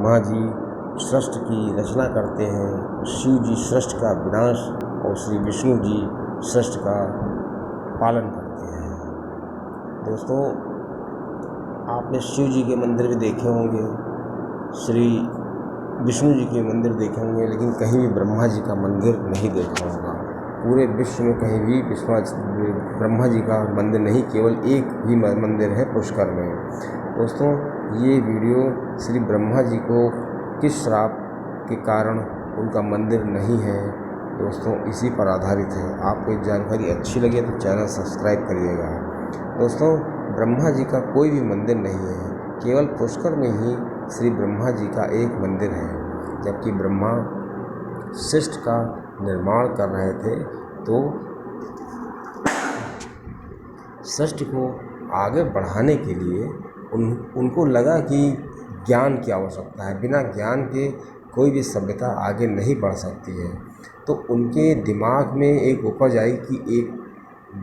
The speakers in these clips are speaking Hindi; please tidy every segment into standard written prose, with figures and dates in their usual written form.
ब्रह्मा जी सृष्टि की रचना करते हैं, शिव जी सृष्टि का विनाश और श्री विष्णु जी सृष्टि का पालन करते हैं। दोस्तों, आपने शिव जी के मंदिर भी देखे होंगे, श्री विष्णु जी के मंदिर देखे होंगे, लेकिन कहीं भी ब्रह्मा जी का मंदिर नहीं देखा होगा। पूरे विश्व में कहीं भी ब्रह्मा जी का मंदिर नहीं, केवल एक ही मंदिर है पुष्कर में। दोस्तों, ये वीडियो श्री ब्रह्मा जी को किस श्राप के कारण उनका मंदिर नहीं है, दोस्तों इसी पर आधारित है। आपको ये जानकारी अच्छी लगे तो चैनल सब्सक्राइब करिएगा। दोस्तों, ब्रह्मा जी का कोई भी मंदिर नहीं है, केवल पुष्कर में ही श्री ब्रह्मा जी का एक मंदिर है। जबकि ब्रह्मा सृष्टि का निर्माण कर रहे थे तो सृष्टि को आगे बढ़ाने के लिए उनको लगा कि ज्ञान की आवश्यकता है। बिना ज्ञान के कोई भी सभ्यता आगे नहीं बढ़ सकती है। तो उनके दिमाग में एक उपज आई कि एक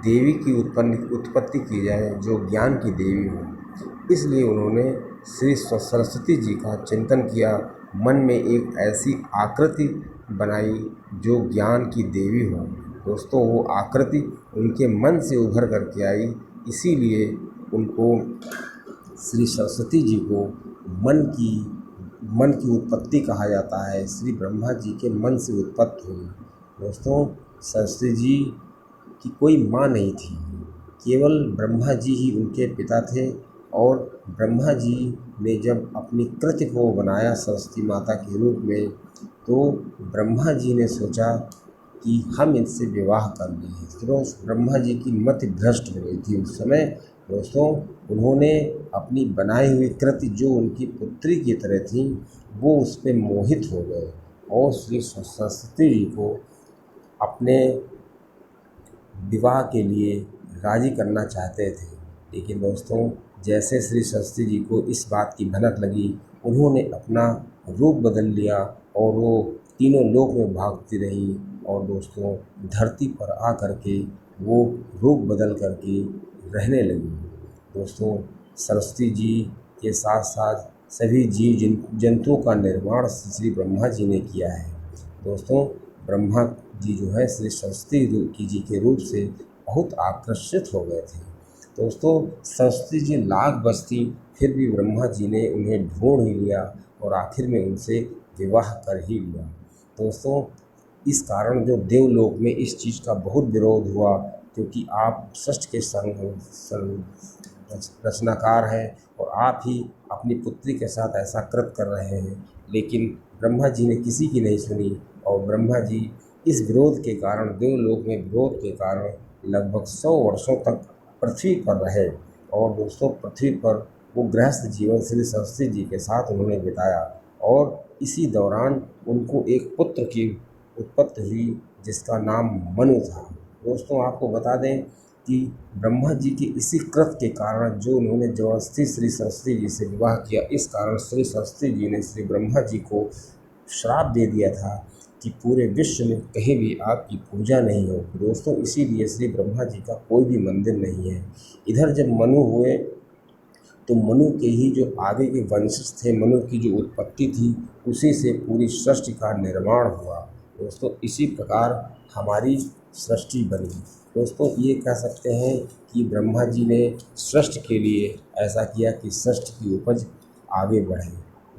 देवी की उत्पत्ति की जाए जो ज्ञान की देवी हो। इसलिए उन्होंने श्री सरस्वती जी का चिंतन किया, मन में एक ऐसी आकृति बनाई जो ज्ञान की देवी हो। दोस्तों, वो आकृति उनके मन से उभर करके आई, इसीलिए उनको श्री सरस्वती जी को मन की उत्पत्ति कहा जाता है। श्री ब्रह्मा जी के मन से उत्पत्ति हुई। दोस्तों, सरस्वती जी की कोई माँ नहीं थी, केवल ब्रह्मा जी ही उनके पिता थे। और ब्रह्मा जी ने जब अपनी कृति को बनाया सरस्वती माता के रूप में, तो ब्रह्मा जी ने सोचा कि हम इनसे विवाह कर लें। तो ब्रह्मा जी की मति भ्रष्ट हो गई थी उस समय। दोस्तों, उन्होंने अपनी बनाई हुई कृति जो उनकी पुत्री की तरह थी, वो उस पर मोहित हो गए और श्री सरस्वती जी को अपने विवाह के लिए राजी करना चाहते थे। लेकिन दोस्तों, जैसे श्री सरस्वती जी को इस बात की भनक लगी, उन्होंने अपना रूप बदल लिया और वो तीनों लोक में भागती रही। और दोस्तों, धरती पर आ करके वो रूप बदल करके रहने लगी। दोस्तों, सरस्वती जी के साथ साथ सभी जीव जंतुओं का निर्माण श्री ब्रह्मा जी ने किया है। दोस्तों, ब्रह्मा जी जो है श्री सरस्वती जी के रूप से बहुत आकर्षित हो गए थे। दोस्तों, सरस्वती जी लाख बचती फिर भी ब्रह्मा जी ने उन्हें ढूंढ ही लिया और आखिर में उनसे विवाह कर ही लिया। दोस्तों, इस कारण जो देवलोक में इस चीज़ का बहुत विरोध हुआ, क्योंकि आप सृष्टि के रचनाकार हैं और आप ही अपनी पुत्री के साथ ऐसा कृत कर रहे हैं। लेकिन ब्रह्मा जी ने किसी की नहीं सुनी और ब्रह्मा जी इस विरोध के कारण, देवलोक में विरोध के कारण लगभग 100 वर्षों तक पृथ्वी पर रहे। और दोस्तों, पृथ्वी पर वो गृहस्थ जीवन श्री सरस्वती जी के साथ उन्होंने बिताया और इसी दौरान उनको एक पुत्र की उत्पत्ति हुई जिसका नाम मनु था। दोस्तों, आपको बता दें कि ब्रह्मा जी के इसी कृत के कारण, जो उन्होंने जबरदस्ती श्री सरस्वती जी से विवाह किया, इस कारण श्री सरस्वती जी ने श्री ब्रह्मा जी को श्राप दे दिया था कि पूरे विश्व में कहीं भी आपकी पूजा नहीं हो। दोस्तों, इसीलिए श्री ब्रह्मा जी का कोई भी मंदिर नहीं है। इधर जब मनु हुए तो मनु के ही जो आगे के वंशज थे, मनु की जो उत्पत्ति थी, उसी से पूरी सृष्टि का निर्माण हुआ। दोस्तों, इसी प्रकार हमारी सृष्टि बनी। दोस्तों, ये कह सकते हैं कि ब्रह्मा जी ने सृष्टि के लिए ऐसा किया कि सृष्टि की उपज आगे बढ़े।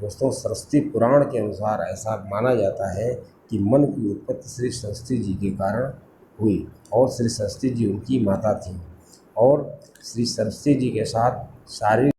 दोस्तों, सरस्वती पुराण के अनुसार ऐसा माना जाता है कि मन की उत्पत्ति श्री सरस्वती जी के कारण हुई और श्री सरस्वती जी उनकी माता थी और श्री सरस्वती जी के साथ सारी